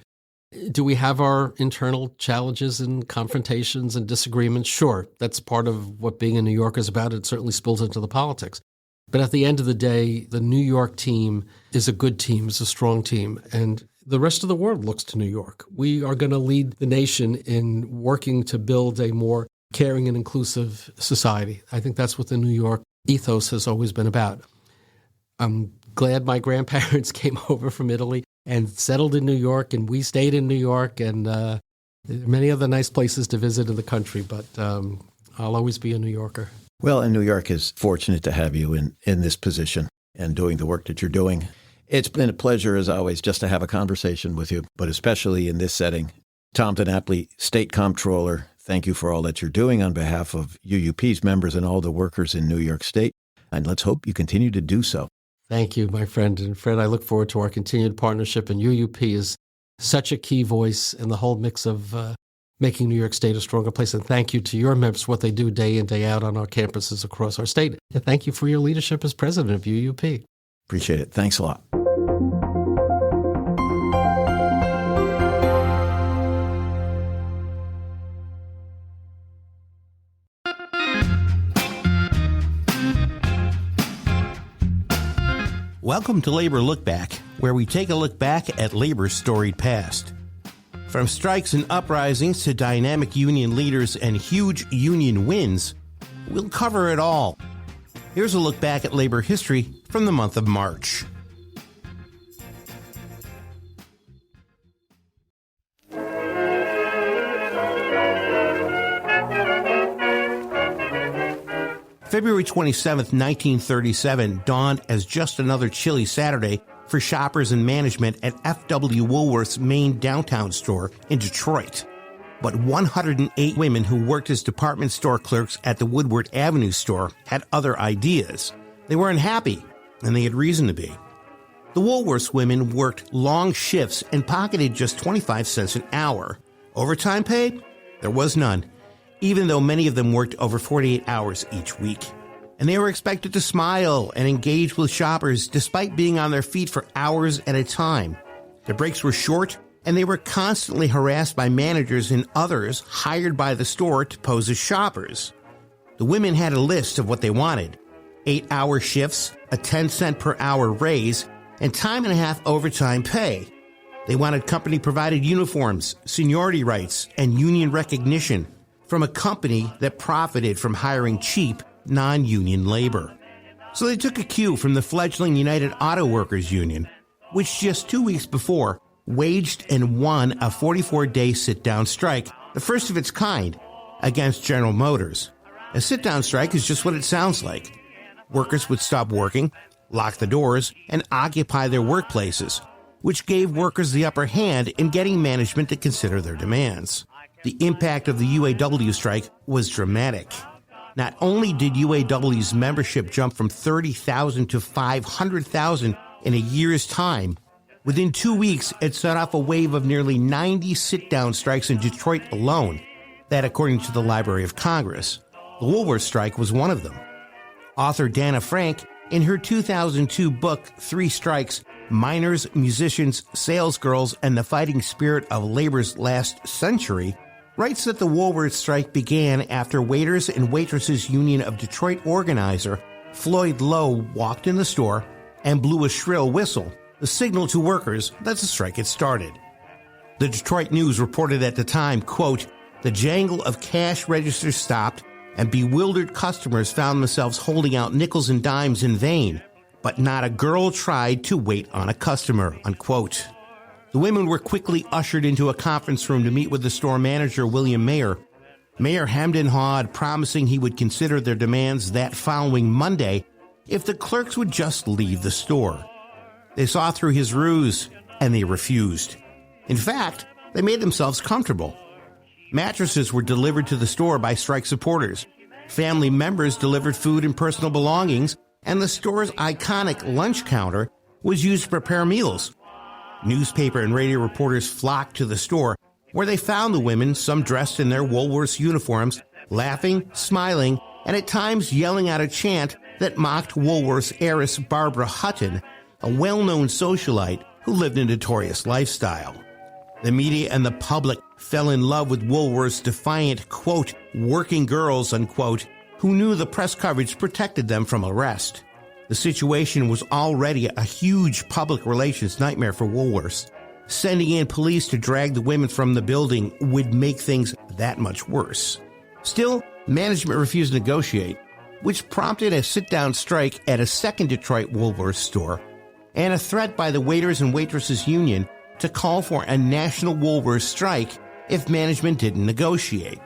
Do we have our internal challenges and confrontations and disagreements? Sure, that's part of what being a New Yorker is about. It certainly spills into the politics. But at the end of the day, the New York team is a good team, it's a strong team. And the rest of the world looks to New York. We are going to lead the nation in working to build a more caring and inclusive society. I think that's what the New York ethos has always been about. I'm glad my grandparents came over from Italy and settled in New York, and we stayed in New York, and there are many other nice places to visit in the country, but I'll always be a New Yorker. Well, and New York is fortunate to have you in this position and doing the work that you're doing. It's been a pleasure, as always, just to have a conversation with you, but especially in this setting. Tom DiNapoli, State Comptroller, thank you for all that you're doing on behalf of UUP's members and all the workers in New York State, and let's hope you continue to do so. Thank you, my friend. And Fred, I look forward to our continued partnership, and UUP is such a key voice in the whole mix of making New York State a stronger place. And thank you to your members for what they do day in, day out on our campuses across our state. And thank you for your leadership as president of UUP. Appreciate it. Thanks a lot. Welcome to Labor Look Back, where we take a look back at labor's storied past. From strikes and uprisings to dynamic union leaders and huge union wins, we'll cover it all. Here's a look back at labor history from the month of March. February 27, 1937 dawned as just another chilly Saturday for shoppers and management at F.W. Woolworth's main downtown store in Detroit. But 108 women who worked as department store clerks at the Woodward Avenue store had other ideas. They were unhappy, and they had reason to be. The Woolworths women worked long shifts and pocketed just 25 cents an hour. Overtime pay? There was none, even though many of them worked over 48 hours each week. And they were expected to smile and engage with shoppers despite being on their feet for hours at a time. Their breaks were short, and they were constantly harassed by managers and others hired by the store to pose as shoppers. The women had a list of what they wanted: 8-hour shifts, a 10-cent per hour raise, and time and a half overtime pay. They wanted company-provided uniforms, seniority rights, and union recognition from a company that profited from hiring cheap, non-union labor. So they took a cue from the fledgling United Auto Workers Union, which just 2 weeks before waged and won a 44-day sit-down strike, the first of its kind, against General Motors. A sit-down strike is just what it sounds like. Workers would stop working, lock the doors, and occupy their workplaces, which gave workers the upper hand in getting management to consider their demands. The impact of the UAW strike was dramatic. Not only did UAW's membership jump from 30,000 to 500,000 in a year's time, within 2 weeks it set off a wave of nearly 90 sit-down strikes in Detroit alone. That, according to the Library of Congress. The Woolworth strike was one of them. Author Dana Frank, in her 2002 book, 3 Strikes, Miners, Musicians, Salesgirls, and the Fighting Spirit of Labor's Last Century, writes that the Woolworth strike began after Waiters and Waitresses Union of Detroit organizer Floyd Lowe walked in the store and blew a shrill whistle, the signal to workers that the strike had started. The Detroit News reported at the time, quote, "The jangle of cash registers stopped, and bewildered customers found themselves holding out nickels and dimes in vain, but not a girl tried to wait on a customer," unquote. The women were quickly ushered into a conference room to meet with the store manager, William Mayer. Mayer hemmed and hawed, promising he would consider their demands that following Monday if the clerks would just leave the store. They saw through his ruse, and they refused. In fact, they made themselves comfortable. Mattresses were delivered to the store by strike supporters. Family members delivered food and personal belongings, and the store's iconic lunch counter was used to prepare meals. Newspaper and radio reporters flocked to the store, where they found the women, some dressed in their Woolworths uniforms, laughing, smiling, and at times yelling out a chant that mocked Woolworths heiress Barbara Hutton, a well-known socialite who lived a notorious lifestyle. The media and the public fell in love with Woolworth's defiant, quote, working girls, unquote, who knew the press coverage protected them from arrest. The situation was already a huge public relations nightmare for Woolworths. Sending in police to drag the women from the building would make things that much worse. Still, management refused to negotiate, which prompted a sit-down strike at a second Detroit Woolworths store and a threat by the Waiters and Waitresses Union to call for a national Woolworths strike if management didn't negotiate.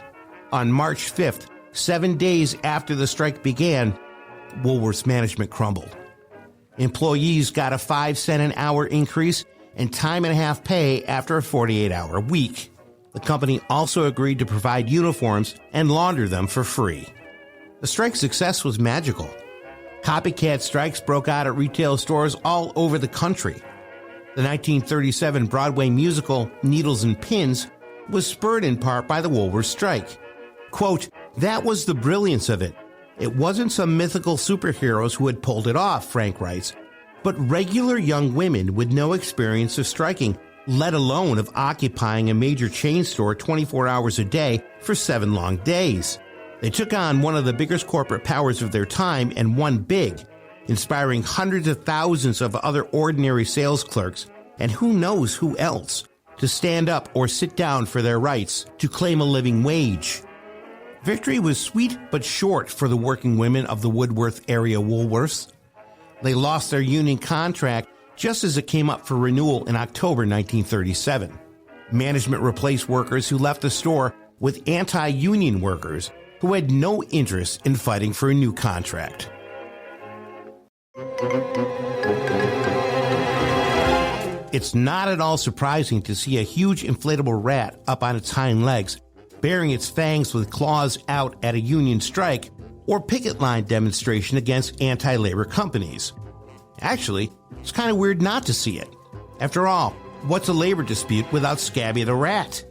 On March 5th, 7 days after the strike began, Woolworths management crumbled. Employees got a 5-cent an hour increase and time and a half pay after a 48-hour week. The company also agreed to provide uniforms and launder them for free. The strike's success was magical. Copycat strikes broke out at retail stores all over the country. The 1937 Broadway musical Needles and Pins was spurred in part by the Woolworths strike. Quote, "That was the brilliance of it. It wasn't some mythical superheroes who had pulled it off," Frank writes, but regular young women with no experience of striking, let alone of occupying a major chain store 24 hours a day for 7 long days. They took on one of the biggest corporate powers of their time and won big, inspiring hundreds of thousands of other ordinary sales clerks, and who knows who else, to stand up or sit down for their rights to claim a living wage. Victory was sweet but short for the working women of the Woodworth area Woolworths. They lost their union contract just as it came up for renewal in October 1937. Management replaced workers who left the store with anti-union workers who had no interest in fighting for a new contract. It's not at all surprising to see a huge inflatable rat up on its hind legs, baring its fangs with claws out at a union strike or picket line demonstration against anti-labor companies. Actually, it's kind of weird not to see it. After all, what's a labor dispute without Scabby the rat?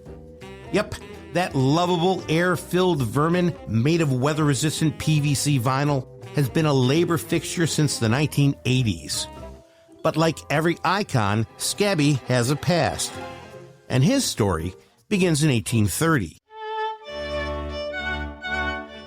Yep, that lovable air-filled vermin made of weather-resistant PVC vinyl has been a labor fixture since the 1980s. But like every icon, Scabby has a past. And his story begins in 1830.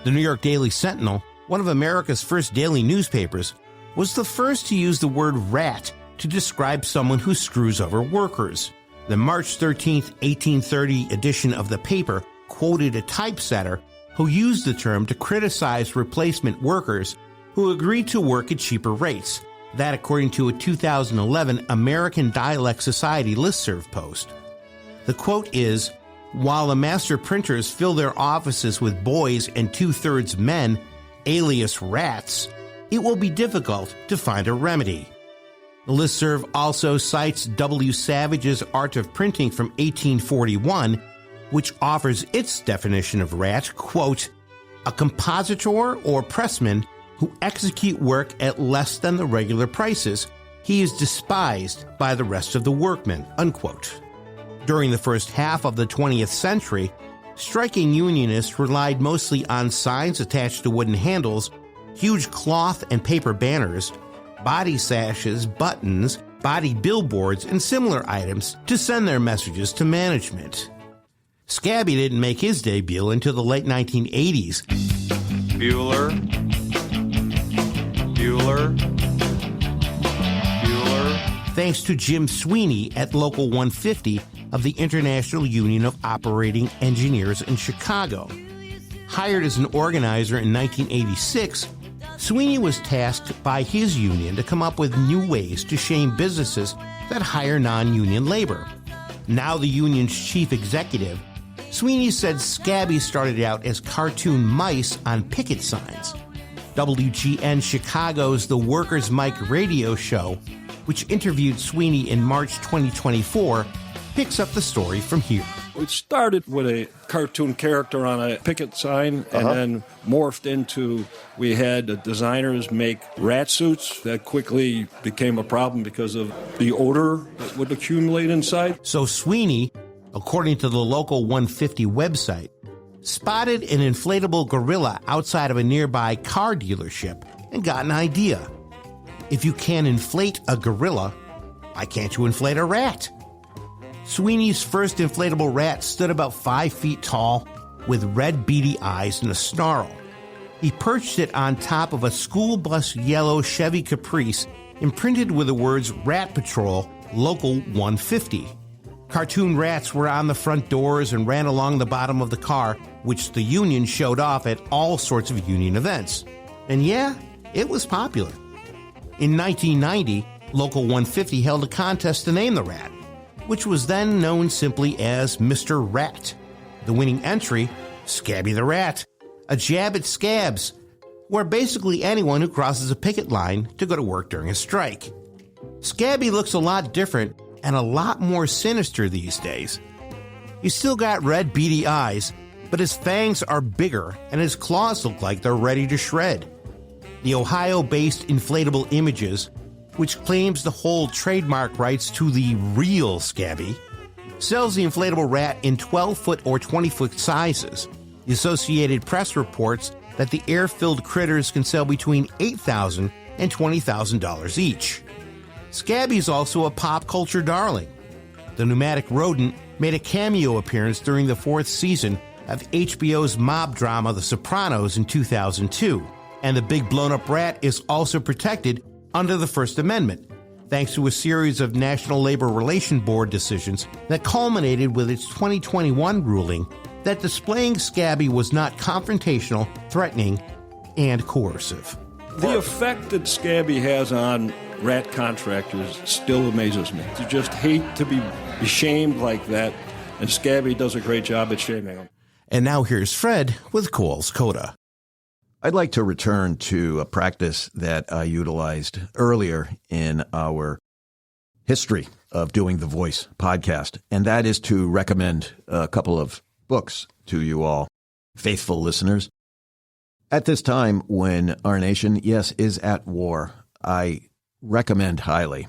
The New York Daily Sentinel, one of America's first daily newspapers, was the first to use the word rat to describe someone who screws over workers. The March 13, 1830 edition of the paper quoted a typesetter who used the term to criticize replacement workers who agreed to work at cheaper rates. That according to a 2011 American Dialect Society listserv post. The quote is, "While the master printers fill their offices with boys and 2/3 men, alias rats, it will be difficult to find a remedy." The listserv also cites W. Savage's Art of Printing from 1841, which offers its definition of rat, quote, "A compositor or pressman who execute work at less than the regular prices. He is despised by the rest of the workmen," unquote. During the first half of the 20th century, striking unionists relied mostly on signs attached to wooden handles, huge cloth and paper banners, body sashes, buttons, body billboards, and similar items to send their messages to management. Scabby didn't make his debut until the late 1980s. Bueller. Thanks to Jim Sweeney at Local 150 of the International Union of Operating Engineers in Chicago. Hired as an organizer in 1986, Sweeney was tasked by his union to come up with new ways to shame businesses that hire non-union labor. Now the union's chief executive, Sweeney said Scabby started out as cartoon mice on picket signs. WGN Chicago's The Workers' Mic radio show, which interviewed Sweeney in March 2024, picks up the story from here. It started with a cartoon character on a picket sign and then morphed into, we had the designers make rat suits. That quickly became a problem because of the odor that would accumulate inside. So Sweeney, according to the Local 150 website, spotted an inflatable gorilla outside of a nearby car dealership and got an idea. If you can inflate a gorilla, why can't you inflate a rat? Sweeney's first inflatable rat stood about 5 feet tall with red beady eyes and a snarl. He perched it on top of a school bus yellow Chevy Caprice imprinted with the words Rat Patrol Local 150. Cartoon rats were on the front doors and ran along the bottom of the car, which the Union showed off at all sorts of Union events. And yeah, it was popular. In 1990, Local 150 held a contest to name the rat, which was then known simply as Mr. Rat. The winning entry, Scabby the Rat, a jab at scabs, or basically anyone who crosses a picket line to go to work during a strike. Scabby looks a lot different and a lot more sinister these days. He's still got red, beady eyes, but his fangs are bigger and his claws look like they're ready to shred. The Ohio-based Inflatable Images, which claims to hold trademark rights to the real Scabby, sells the inflatable rat in 12-foot or 20-foot sizes. The Associated Press reports that the air-filled critters can sell between $8,000 and $20,000 each. Scabby is also a pop culture darling. The pneumatic rodent made a cameo appearance during the 4th season of HBO's mob drama The Sopranos in 2002, and the big blown-up rat is also protected under the First Amendment, thanks to a series of National Labor Relations Board decisions that culminated with its 2021 ruling that displaying Scabby was not confrontational, threatening, and coercive. The effect that Scabby has on rat contractors still amazes me. You just hate to be shamed like that, and Scabby does a great job at shaming them. And now here's Fred with Kowal's Coda. I'd like to return to a practice that I utilized earlier in our history of Doing the Voice podcast, and that is to recommend a couple of books to you all, faithful listeners. At this time when our nation, yes, is at war, I recommend highly.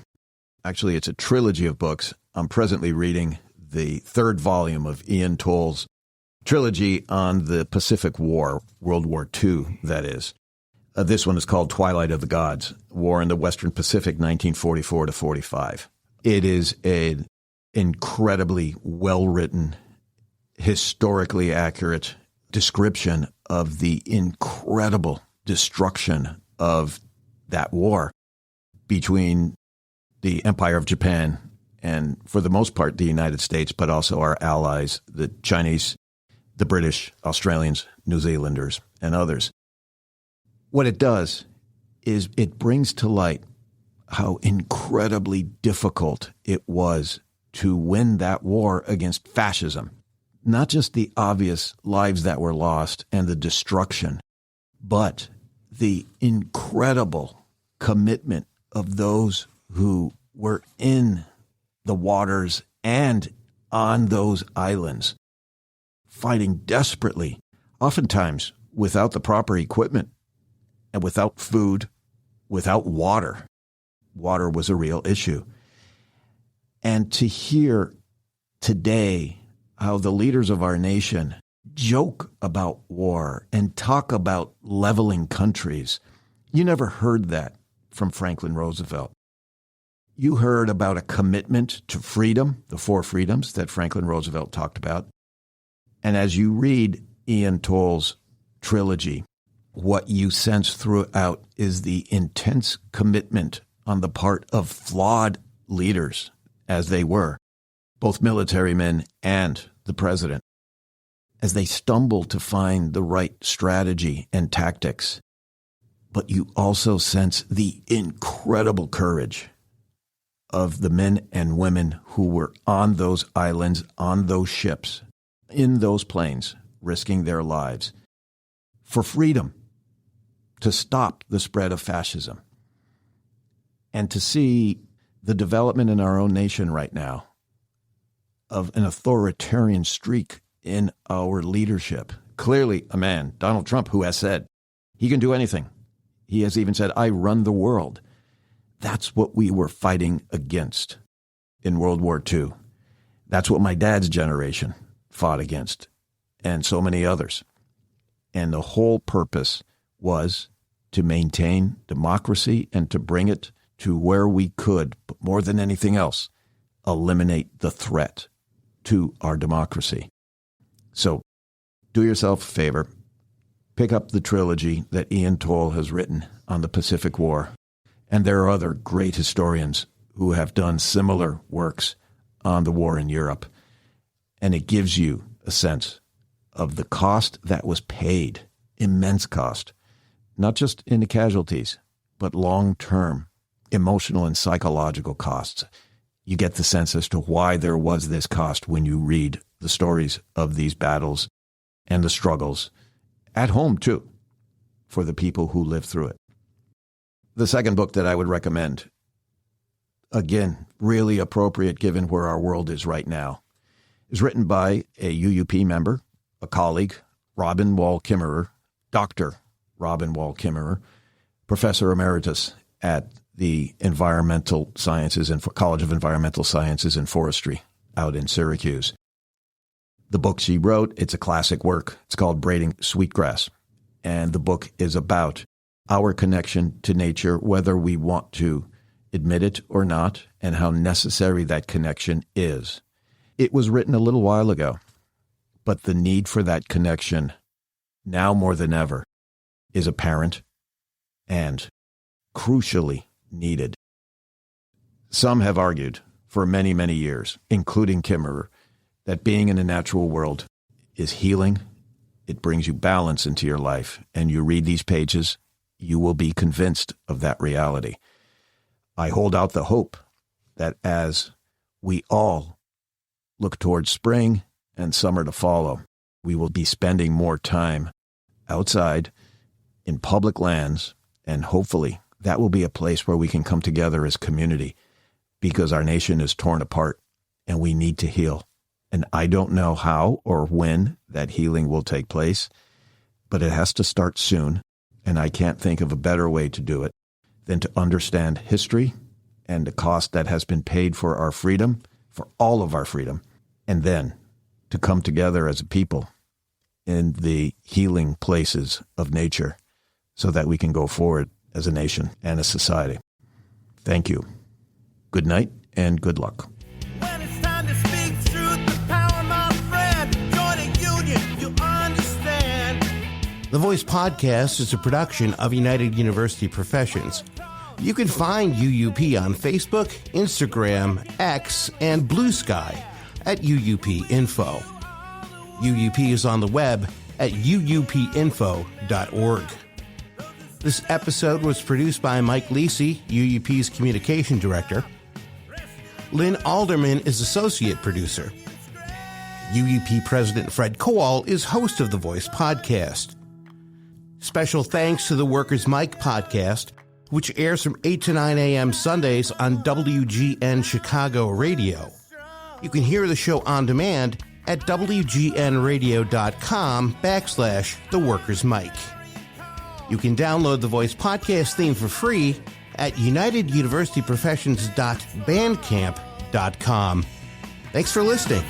Actually, it's a trilogy of books. I'm presently reading the 3rd volume of Ian Toll's trilogy on the Pacific War, World War II, that is. This one is called Twilight of the Gods, War in the Western Pacific, 1944 to 45. It is an incredibly well-written, historically accurate description of the incredible destruction of that war between the Empire of Japan and, for the most part, the United States, but also our allies, the Chinese, the British, Australians, New Zealanders, and others. What it does is it brings to light how incredibly difficult it was to win that war against fascism. Not just the obvious lives that were lost and the destruction, but the incredible commitment of those who were in the waters and on those islands, fighting desperately, oftentimes without the proper equipment and without food, without water. Water was a real issue. And to hear today how the leaders of our nation joke about war and talk about leveling countries. You never heard that from Franklin Roosevelt. You heard about a commitment to freedom, the 4 freedoms that Franklin Roosevelt talked about. And as you read Ian Toll's trilogy, what you sense throughout is the intense commitment on the part of flawed leaders, as they were, both military men and the president, as they stumble to find the right strategy and tactics. But you also sense the incredible courage of the men and women who were on those islands, on those ships, in those planes, risking their lives for freedom, to stop the spread of fascism. And to see the development in our own nation right now of an authoritarian streak in our leadership. Clearly a man, Donald Trump, who has said he can do anything. He has even said, I run the world. That's what we were fighting against in World War II. That's what my dad's generation fought against, and so many others. And the whole purpose was to maintain democracy and to bring it to where we could, but more than anything else, eliminate the threat to our democracy. So do yourself a favor. Pick up the trilogy that Ian Toll has written on the Pacific War. And there are other great historians who have done similar works on the war in Europe. And it gives you a sense of the cost that was paid, immense cost, not just in the casualties, but long-term emotional and psychological costs. You get the sense as to why there was this cost when you read the stories of these battles and the struggles at home, too, for the people who lived through it. The second book that I would recommend, again, really appropriate given where our world is right now, is written by a UUP member, a colleague, Robin Wall Kimmerer, Dr. Robin Wall Kimmerer, Professor Emeritus at the Environmental Sciences and College of Environmental Sciences and Forestry out in Syracuse. The book she wrote, it's a classic work. It's called Braiding Sweetgrass. And the book is about our connection to nature, whether we want to admit it or not, and how necessary that connection is. It was written a little while ago, but the need for that connection, now more than ever, is apparent and crucially needed. Some have argued for many, many years, including Kimmerer, that being in the natural world is healing. It brings you balance into your life, and you read these pages, you will be convinced of that reality. I hold out the hope that as we all look towards spring and summer to follow, we will be spending more time outside in public lands, and hopefully that will be a place where we can come together as community, because our nation is torn apart and we need to heal. And I don't know how or when that healing will take place, but it has to start soon. And I can't think of a better way to do it than to understand history and the cost that has been paid for our freedom, for all of our freedom, and then to come together as a people in the healing places of nature so that we can go forward as a nation and a society. Thank you. Good night and good luck. When it's time to speak truth, the power, my friend, join a union, you understand. The Voice Podcast is a production of United University Professions. You can find UUP on Facebook, Instagram, X, and Blue Sky at UUP Info. UUP is on the web at uupinfo.org. This episode was produced by Mike Lisi, UUP's Communication Director. Lynn Alderman is Associate Producer. UUP President Fred Kowal is host of the Voice Podcast. Special thanks to the Workers' Mic podcast, which airs from 8 to 9 a.m. Sundays on WGN Chicago Radio. You can hear the show on demand at wgnradio.com/The Workers' Mic. You can download the Voice Podcast theme for free at uniteduniversityprofessions.bandcamp.com. Thanks for listening.